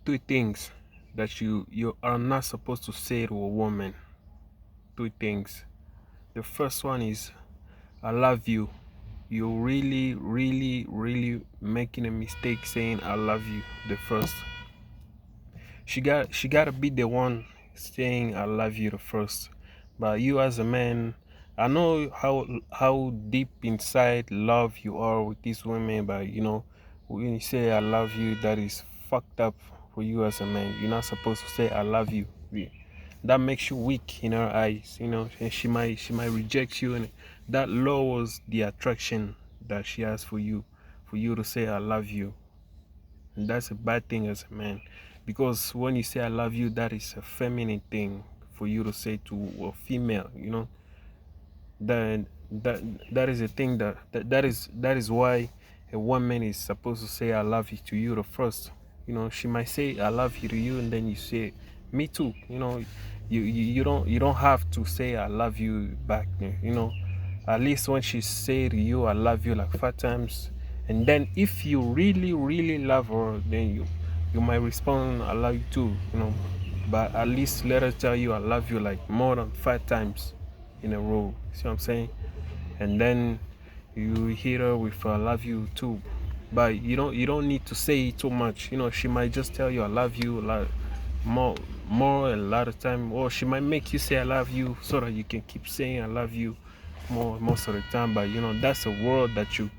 three things that you are not supposed to say to a woman. Three things. The first one is I love you. You're really, really, really making a mistake saying I love you. The first. She gotta be the one saying I love you the first. But you as a man, I know how deep inside love you are with these women, but when you say I love you, that is fucked up for you as a man. You're not supposed to say I love you. That makes you weak in her eyes, and she might reject you, and that lowers the attraction that she has for you to say I love you. And that's a bad thing as a man, because when you say I love you, that is a feminine thing for you to say to a female. That that that is a thing that is why a woman is supposed to say I love you to you the first. She might say I love you to you, and then you say me too. You don't have to say I love you back. At least when she say to you I love you like 5 times, and then if you really really love her, then you might respond I love you too. But at least let her tell you I love you like more than 5 times in a row. See what I'm saying? And then you hit her with I love you too. But you don't need to say it too much. She might just tell you I love you a lot more a lot of time, or she might make you say I love you so that you can keep saying I love you more most of the time. But that's a word that you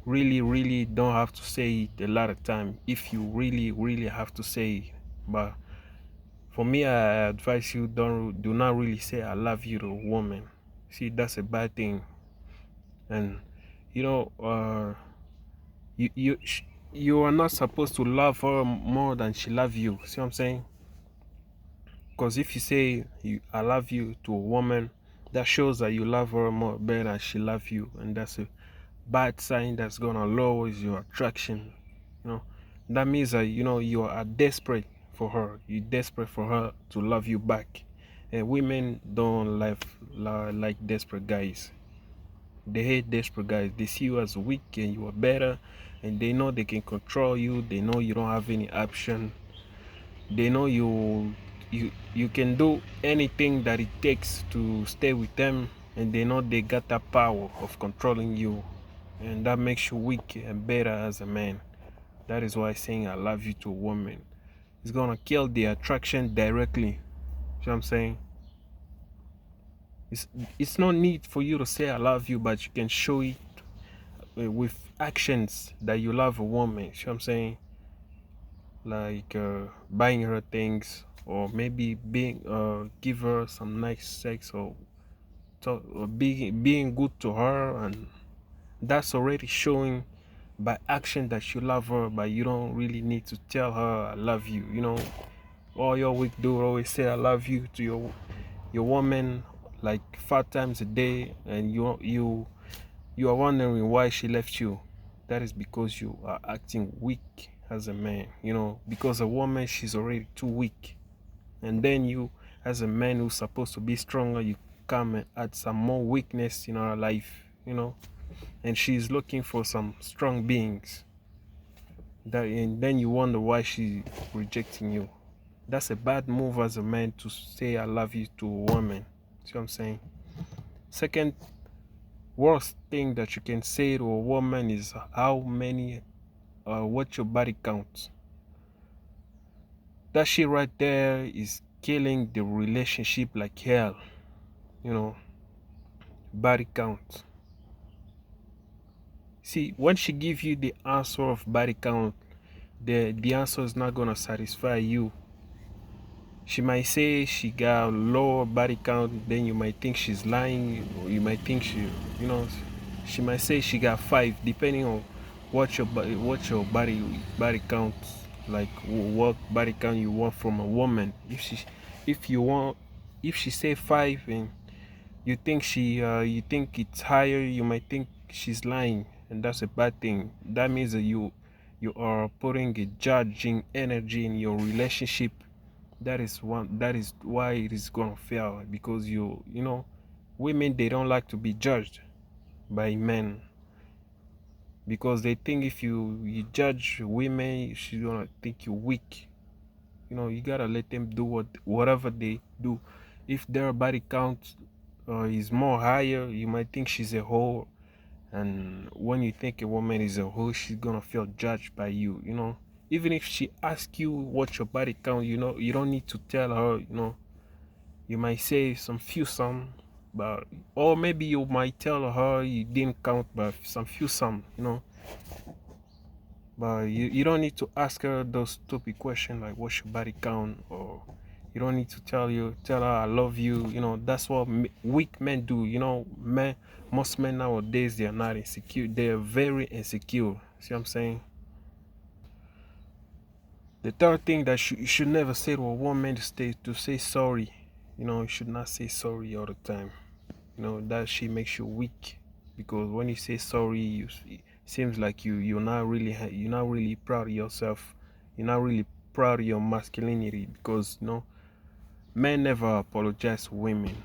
really really don't have to say it a lot of time if you really really have to say it. But for me, I advise you do not really say I love you to a woman. See, that's a bad thing. And you know, you you you are not supposed to love her more than she love you. See what I'm saying? Because if you say I love you to a woman, that shows that you love her more better than she love you, and that's a bad sign that's gonna lower your attraction. You know, that means that you are desperate for her. You're desperate for her to love you back. And women don't like desperate guys. They hate desperate guys. They see you as weak and you are better, and they know they can control you. They know you don't have any option. They know you can do anything that it takes to stay with them, and they know they got that power of controlling you, and that makes you weak and better as a man. That is why saying I love you to a woman is gonna kill the attraction directly. See what I'm saying? It's no need for you to say I love you, but you can show it with actions that you love a woman. See what I'm saying? Like buying her things, or maybe being give her some nice sex, or talk, or being good to her, and that's already showing by action that you love her. But you don't really need to tell her I love you. All your week do always say I love you to your woman like 5 times a day, and you are wondering why she left you. That is because you are acting weak as a man. Because a woman, she's already too weak, and then you, as a man who's supposed to be stronger, you come and add some more weakness in her life. And she's looking for some strong beings. And then you wonder why she's rejecting you. That's a bad move as a man, to say I love you to a woman. See what I'm saying? Second worst thing that you can say to a woman is what your body count. That shit right there is killing the relationship like hell. Body count. See, when she give you the answer of body count, the answer is not gonna satisfy you. She might say she got lower body count, then you might think she's lying, or you might think she might say she got 5, depending on what your body count, like what body count you want from a woman. If she say 5, and you think it's higher, you might think she's lying, and that's a bad thing. That means that you are putting a judging energy in your relationship. That is why it is gonna fail, because women, they don't like to be judged by men, because they think if you judge women, she's gonna think you're weak. You gotta let them do whatever they do. If their body count is more higher, you might think she's a whore. And when you think a woman is a whore, she's gonna feel judged by you. Even if she asks you what your body count, you don't need to tell her. You might say some few some, but or maybe you might tell her you didn't count but some few some. But you don't need to ask her those stupid questions like what's your body count, or you don't need to tell her I love you. That's what weak men do. Most men nowadays, they are not insecure. They are very insecure. See what I'm saying? The third thing that you should never say to a woman is to say sorry. You should not say sorry all the time. That she makes you weak, because when you say sorry, it seems like you're not really proud of yourself. You're not really proud of your masculinity, because men never apologize to women.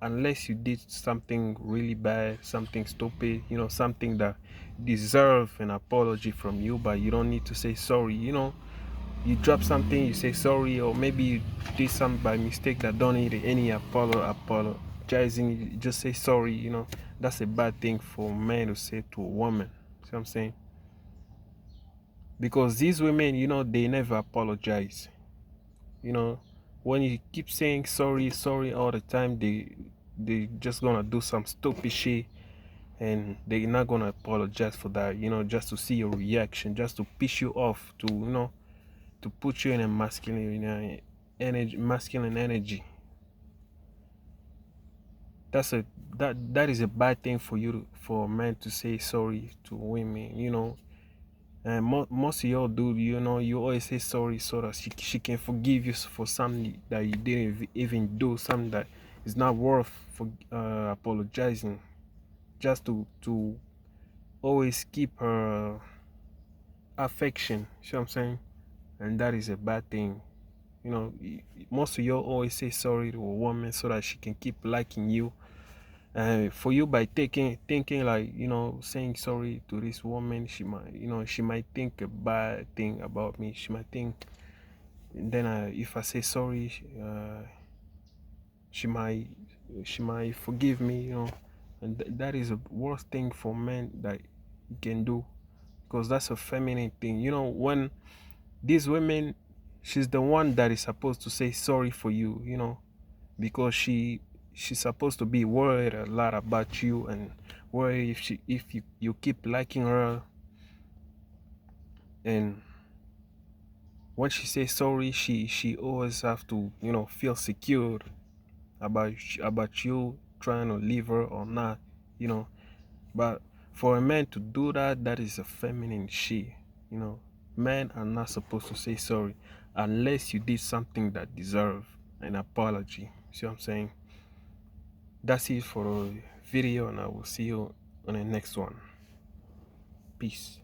Unless you did something really bad, something stupid, something that deserve an apology from you, but you don't need to say sorry. You drop something, you say sorry, or maybe you did something by mistake that don't need any apologizing. You just say sorry. That's a bad thing for men to say to a woman. See what I'm saying? Because these women, they never apologize. you know when you keep saying sorry, sorry all the time, they just gonna do some stupid shit, and they're not gonna apologize for that, just to see your reaction, just to piss you off, to put you in a masculine energy. That is a bad thing for for men to say sorry to women. And most of y'all do, you always say sorry so that she can forgive you for something that you didn't even do, something that is not worth for apologizing, just to always keep her affection. See what I'm saying? And that is a bad thing. Most of y'all always say sorry to a woman so that she can keep liking you. For you, by thinking like, saying sorry to this woman, she might think a bad thing about me. She might think, and then if I say sorry, she might she might forgive me. And that is the worst thing for men that you can do, because that's a feminine thing. When these women, she's the one that is supposed to say sorry for you. Because she's supposed to be worried a lot about you, and worried if you keep liking her. And when she says sorry, she always have to feel secure about you trying to leave her or not. But for a man to do that, that is a feminine shit. Men are not supposed to say sorry unless you did something that deserve an apology. See what I'm saying? That's it for the video, and I will see you on the next one. Peace.